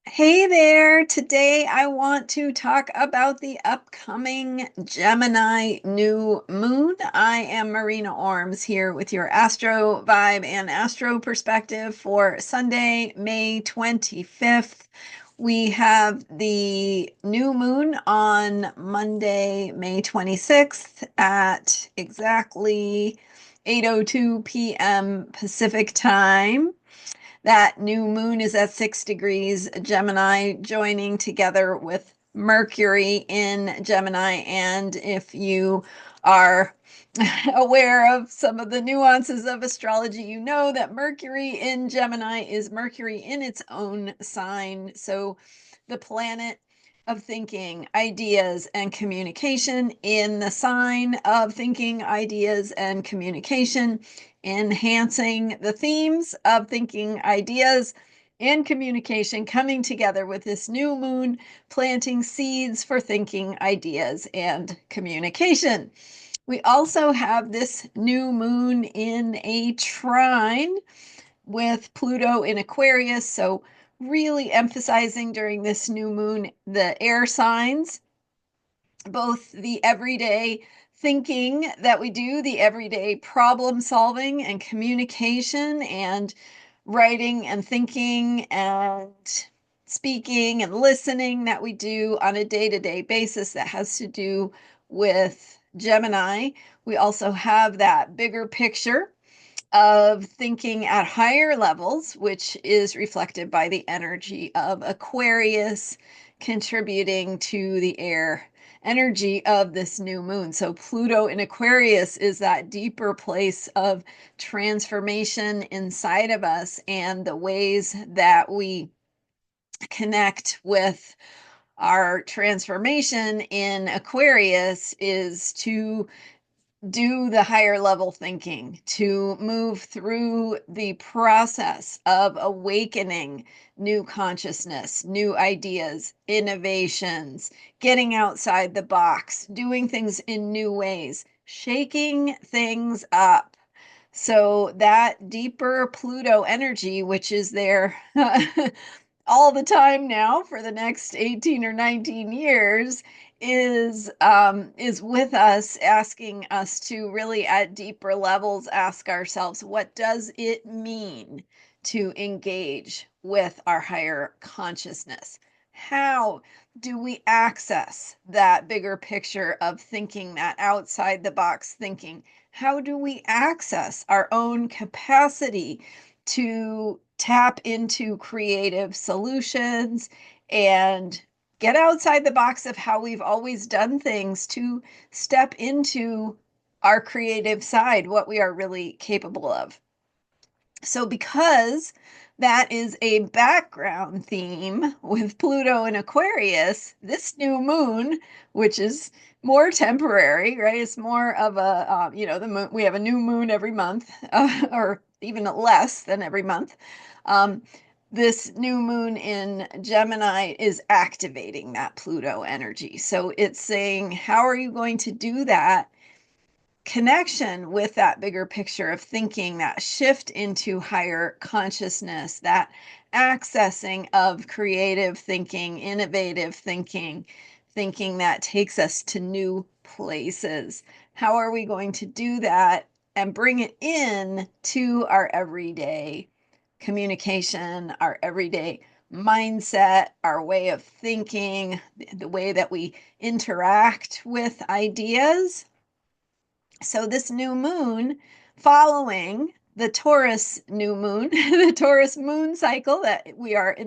Hey there. Today I want to talk about the upcoming Gemini new moon. I am Marina Orms here with your Astro vibe and Astro perspective for Sunday, May 25th. We have the new moon on Monday, May 26th at exactly 8:02 p.m. Pacific time. That new moon is at 6 degrees Gemini, joining together with Mercury in Gemini. And if you are aware of some of the nuances of astrology, you know that Mercury in Gemini is Mercury in its own sign. So the planet of thinking, ideas, and communication in the sign of thinking, ideas, and communication, enhancing the themes of thinking, ideas, and communication, coming together with this new moon, planting seeds for thinking, ideas, and communication. We also have this new moon in a trine with Pluto in Aquarius. So, really emphasizing during this new moon the air signs, both the everyday thinking that we do, the everyday problem solving and communication and writing and thinking and speaking and listening that we do on a day-to-day basis that has to do with Gemini. We also have that bigger picture of thinking at higher levels, which is reflected by the energy of Aquarius contributing to the air energy of this new moon. So, Pluto in Aquarius is that deeper place of transformation inside of us, and the ways that we connect with our transformation in Aquarius is to do the higher level thinking, to move through the process of awakening new consciousness, new ideas, innovations, getting outside the box, doing things in new ways, shaking things up. So that deeper Pluto energy, which is there all the time now for the next 18 or 19 years, is with us, asking us to really at deeper levels ask ourselves, what does it mean to engage with our higher consciousness? How do we access that bigger picture of thinking, that outside the box thinking? How do we access our own capacity to tap into creative solutions and get outside the box of how we've always done things to step into our creative side, what we are really capable of? So, because that is a background theme with Pluto and Aquarius, this new moon, which is more temporary, right? It's more of a, the moon, we have a new moon every month, or even less than every month. Um, this new moon in Gemini is activating that Pluto energy. So it's saying, how are you going to do that connection with that bigger picture of thinking, that shift into higher consciousness, that accessing of creative thinking, innovative thinking, thinking that takes us to new places? How are we going to do that and bring it in to our everyday communication, our everyday mindset, our way of thinking, the way that we interact with ideas? So this new moon, following the Taurus new moon, the Taurus moon cycle that we are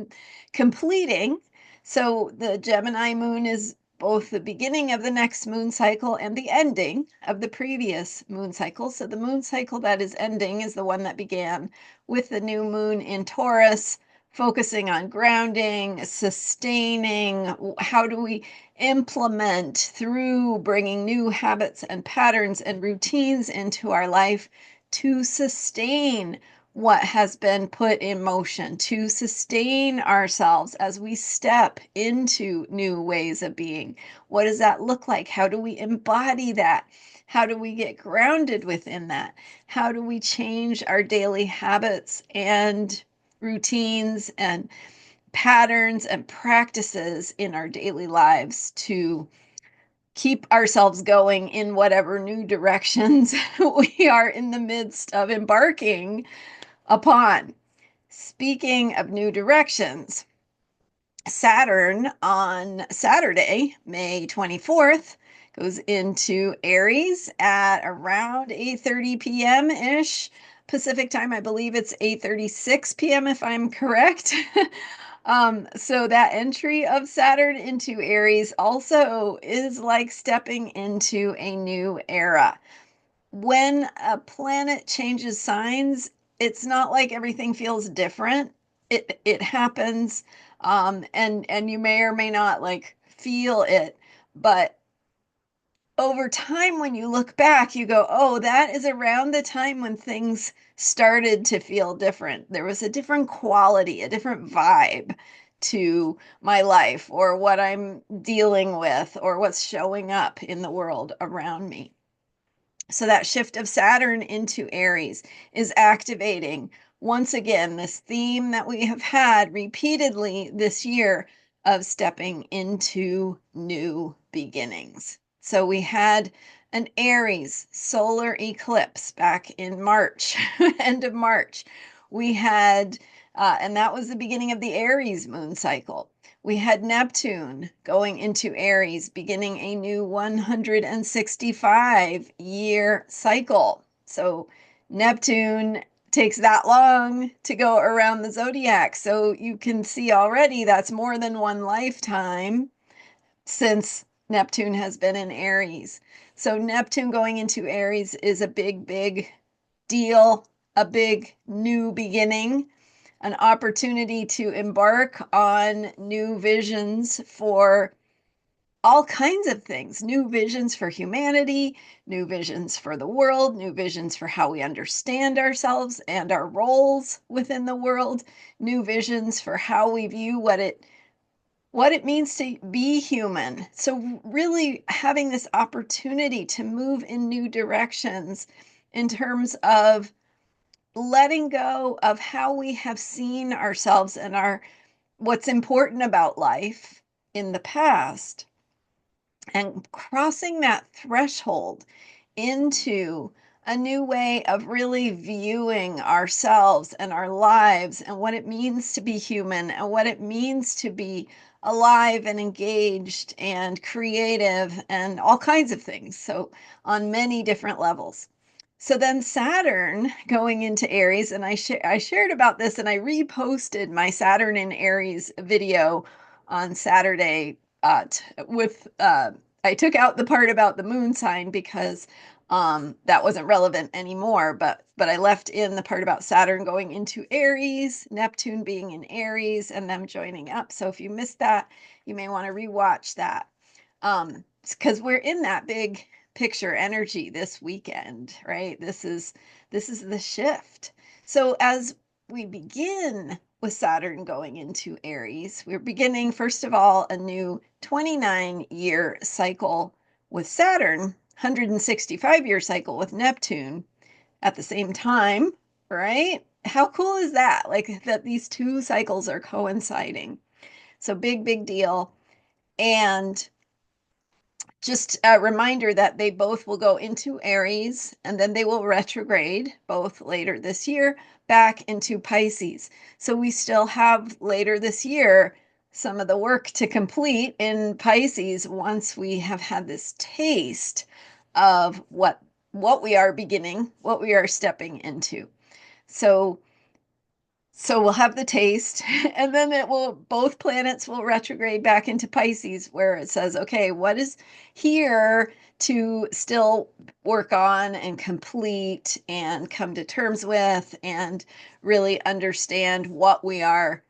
completing. So the Gemini moon is both the beginning of the next moon cycle and the ending of the previous moon cycle. So the moon cycle that is ending is the one that began with the new moon in Taurus, focusing on grounding, sustaining. How do we implement through bringing new habits and patterns and routines into our life to sustain what has been put in motion, to sustain ourselves as we step into new ways of being? What does that look like? How do we embody that? How do we get grounded within that? How do we change our daily habits and routines and patterns and practices in our daily lives to keep ourselves going in whatever new directions we are in the midst of embarking upon. Speaking of new directions, Saturn on Saturday, May 24th, goes into Aries at around 8:30 p.m. ish Pacific time. I believe it's 8:36 p.m. if I'm correct. So that entry of Saturn into Aries also is like stepping into a new era. When a planet changes signs, it's not like everything feels different. It happens, and you may or may not like feel it, but over time, when you look back, you go, oh, that is around the time when things started to feel different. There was a different quality, a different vibe to my life, or what I'm dealing with, or what's showing up in the world around me. So that shift of Saturn into Aries is activating once again this theme that we have had repeatedly this year of stepping into new beginnings. So we had an Aries solar eclipse back in March, end of March. We had, and that was the beginning of the Aries moon cycle. We had Neptune going into Aries, beginning a new 165-year cycle. So Neptune takes that long to go around the zodiac. So you can see already that's more than one lifetime since Neptune has been in Aries. So Neptune going into Aries is a big, big deal, a big new beginning, an opportunity to embark on new visions for all kinds of things, new visions for humanity, new visions for the world, new visions for how we understand ourselves and our roles within the world, new visions for how we view what it means to be human. So really having this opportunity to move in new directions in terms of letting go of how we have seen ourselves and our what's important about life in the past, and crossing that threshold into a new way of really viewing ourselves and our lives and what it means to be human and what it means to be alive and engaged and creative and all kinds of things. So on many different levels. So then Saturn going into Aries, and I shared about this and I reposted my Saturn in Aries video on Saturday I took out the part about the moon sign because that wasn't relevant anymore, but I left in the part about Saturn going into Aries, Neptune being in Aries, and them joining up. So if you missed that, you may want to rewatch that, because we're in that big picture energy this weekend, right? This is the shift. So as we begin with Saturn going into Aries, we're beginning, first of all, a new 29-year cycle with Saturn, 165-year cycle with Neptune at the same time, right? How cool is that? Like that these two cycles are coinciding. So big, big deal. And just a reminder that they both will go into Aries and then they will retrograde both later this year back into Pisces. So we still have later this year some of the work to complete in Pisces once we have had this taste of what we are beginning, what we are stepping into. So we'll have the taste, and then both planets will retrograde back into Pisces, where it says, okay, what is here to still work on and complete and come to terms with and really understand what we are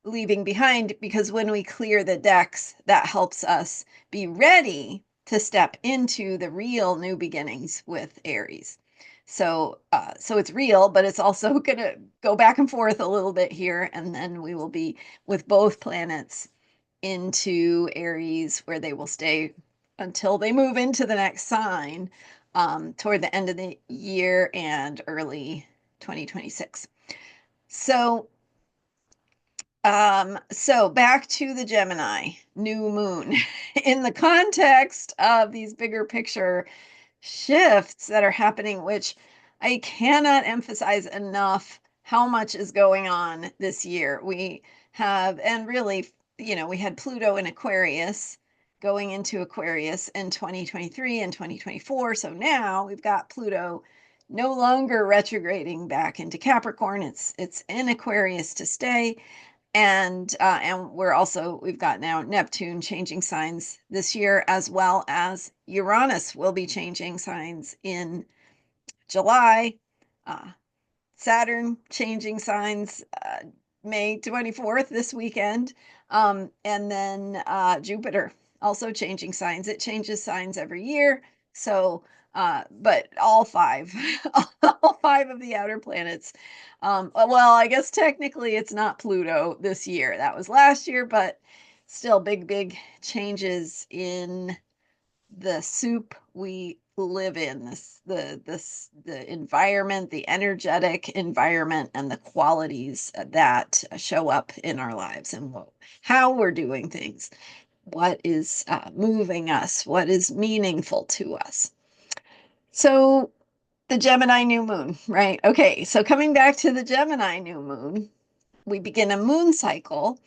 leaving behind, because when we clear the decks, that helps us be ready to step into the real new beginnings with Aries. So it's real, but it's also going to go back and forth a little bit here. And then we will be with both planets into Aries, where they will stay until they move into the next sign toward the end of the year and early 2026. So So back to the Gemini new moon. In the context of these bigger picture shifts that are happening, which I cannot emphasize enough how much is going on this year. We have, and really, we had Pluto in Aquarius going into Aquarius in 2023 and 2024. So now we've got Pluto no longer retrograding back into Capricorn. It's in Aquarius to stay. And we've got now Neptune changing signs this year, as well as Uranus will be changing signs in July. Uh, Saturn changing signs May 24th this weekend. And then Jupiter also changing signs. It changes signs every year. So, but all five, all five of the outer planets. Well, I guess technically it's not Pluto this year. That was last year, but still big changes in the soup we live in, the environment, the energetic environment, and the qualities that show up in our lives, and how we're doing things, what is moving us, what is meaningful to us. So the Gemini new moon, right? Okay, so coming back to the Gemini new moon, we begin a moon cycle.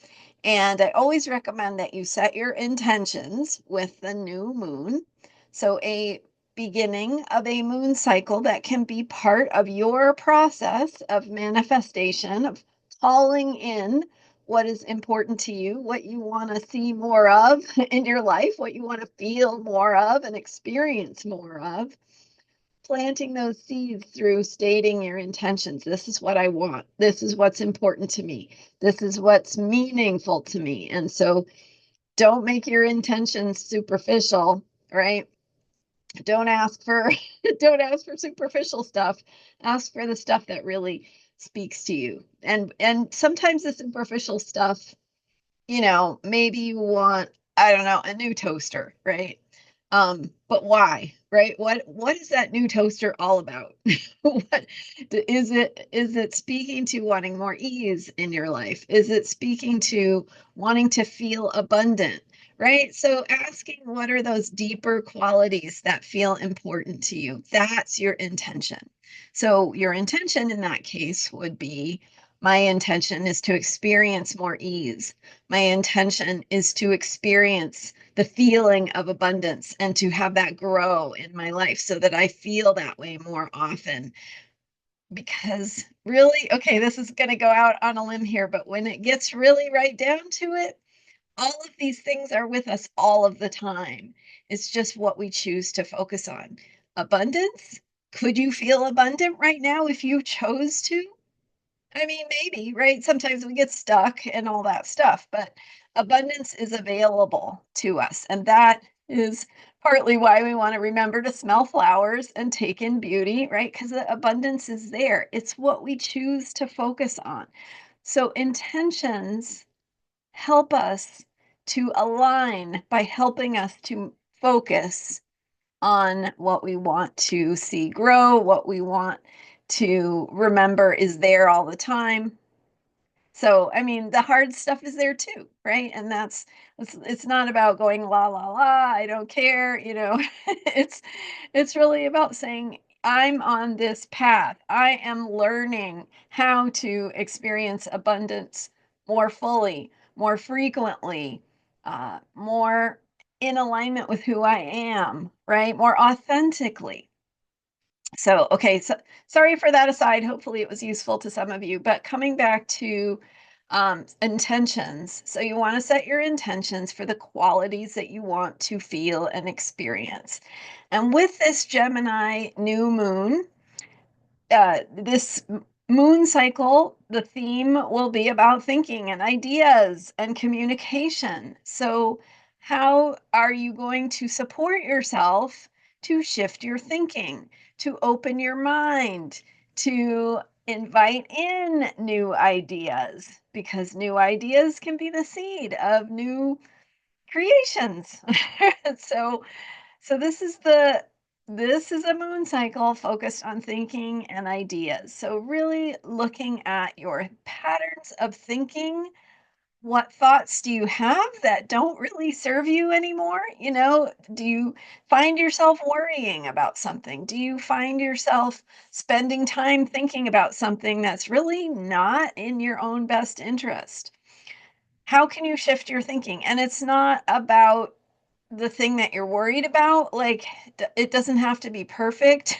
And I always recommend that you set your intentions with the new moon. So, a beginning of a moon cycle that can be part of your process of manifestation, of calling in what is important to you, what you want to see more of in your life, what you want to feel more of and experience more of, planting those seeds through stating your intentions. This is what I want. This is what's important to me. This is what's meaningful to me. And so don't make your intentions superficial, right? Don't ask for don't ask for superficial stuff. Ask for the stuff that really speaks to you. And sometimes the superficial stuff, maybe you want, I don't know, a new toaster, right? But why, right? What is that new toaster all about? What is it speaking to wanting more ease in your life? Is it speaking to wanting to feel abundant, right? So asking what are those deeper qualities that feel important to you? That's your intention. So your intention in that case would be, my intention is to experience more ease. My intention is to experience the feeling of abundance and to have that grow in my life so that I feel that way more often. Because really, okay, this is going to go out on a limb here, but when it gets really right down to it, all of these things are with us all of the time. It's just what we choose to focus on. Abundance? Could you feel abundant right now if you chose to? I mean, maybe, right? Sometimes we get stuck and all that stuff, but abundance is available to us. And that is partly why we want to remember to smell flowers and take in beauty, right? Because the abundance is there. It's what we choose to focus on. So intentions help us to align by helping us to focus on what we want to see grow, what we want to remember is there all the time. So, I mean, the hard stuff is there too, right? And it's not about going la la la, I don't care, it's really about saying I'm on this path. I am learning how to experience abundance more fully, more frequently, more in alignment with who I am, right? More authentically. So, okay, so sorry for that aside. Hopefully it was useful to some of you, but coming back to intentions. So you want to set your intentions for the qualities that you want to feel and experience. And with this Gemini new moon, this moon cycle, the theme will be about thinking and ideas and communication. So, how are you going to support yourself to shift your thinking, to open your mind, to invite in new ideas? Because new ideas can be the seed of new creations. So, so this is a moon cycle focused on thinking and ideas. So really looking at your patterns of thinking, What thoughts do you have that don't really serve you anymore? Do you find yourself worrying about something? Do you find yourself spending time thinking about something that's really not in your own best interest? How can you shift your thinking? And it's not about the thing that you're worried about, like, it doesn't have to be perfect.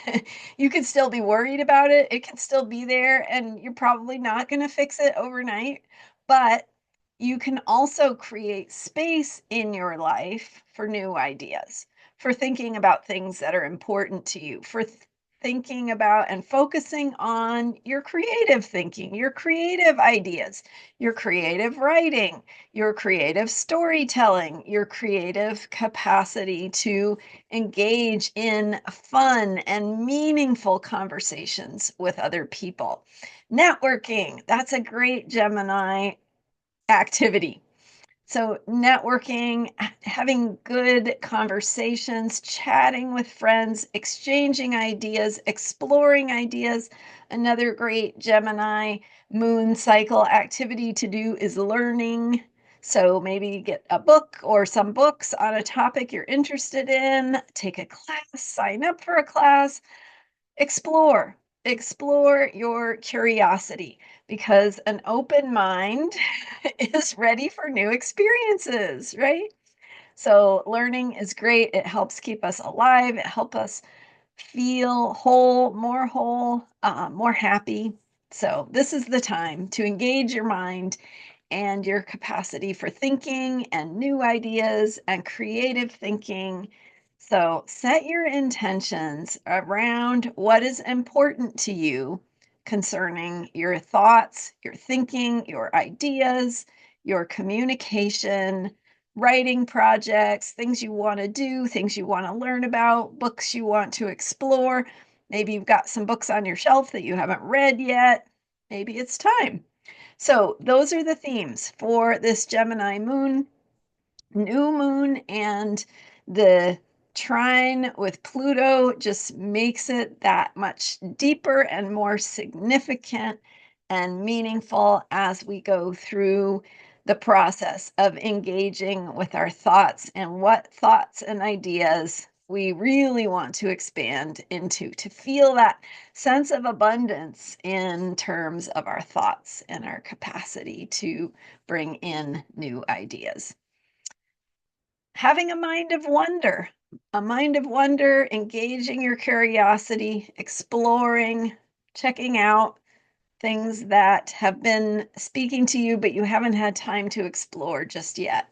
You can still be worried about it. It can still be there, and you're probably not going to fix it overnight. But you can also create space in your life for new ideas, for thinking about things that are important to you, for thinking about and focusing on your creative thinking, your creative ideas, your creative writing, your creative storytelling, your creative capacity to engage in fun and meaningful conversations with other people. Networking, that's a great Gemini activity. So, networking, having good conversations, chatting with friends, exchanging ideas, exploring ideas. Another great Gemini moon cycle activity to do is learning. So, maybe get a book or some books on a topic you're interested in, take a class, sign up for a class, explore. Explore your curiosity because an open mind is ready for new experiences, right? So, learning is great. It helps keep us alive, it helps us feel whole, more happy. So, this is the time to engage your mind and your capacity for thinking and new ideas and creative thinking. So, set your intentions around what is important to you concerning your thoughts, your thinking, your ideas, your communication, writing projects, things you want to do, things you want to learn about, books you want to explore. Maybe you've got some books on your shelf that you haven't read yet. Maybe it's time. So, those are the themes for this Gemini moon, new moon, and the trine with Pluto just makes it that much deeper and more significant and meaningful as we go through the process of engaging with our thoughts and what thoughts and ideas we really want to expand into to feel that sense of abundance in terms of our thoughts and our capacity to bring in new ideas. Having a mind of wonder, engaging your curiosity, exploring, checking out things that have been speaking to you, but you haven't had time to explore just yet.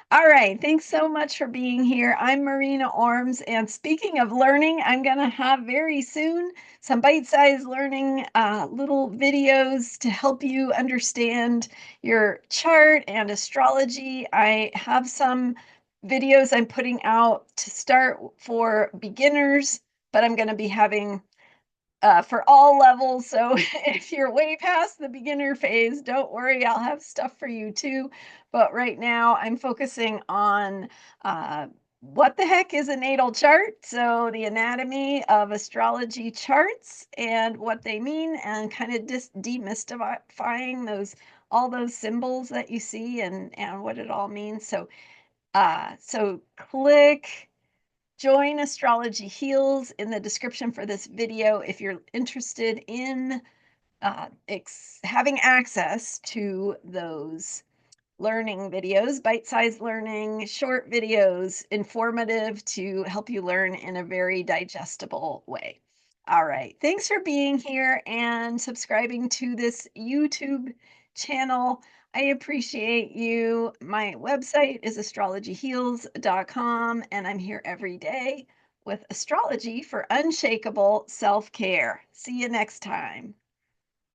All right. Thanks so much for being here. I'm Marina Orms. And speaking of learning, I'm going to have very soon some bite sized learning little videos to help you understand your chart and astrology. I have some videos I'm putting out to start for beginners, but I'm going to be having for all levels. So if you're way past the beginner phase, don't worry, I'll have stuff for you too. But right now, I'm focusing on what the heck is a natal chart? So, the anatomy of astrology charts and what they mean, and kind of demystifying all those symbols that you see and what it all means. So click join Astrology Heals in the description for this video if you're interested in having access to those learning videos, bite-sized learning, short videos, informative to help you learn in a very digestible way. All right. Thanks for being here and subscribing to this YouTube channel. I appreciate you. My website is astrologyheals.com, and I'm here every day with astrology for unshakable self-care. See you next time.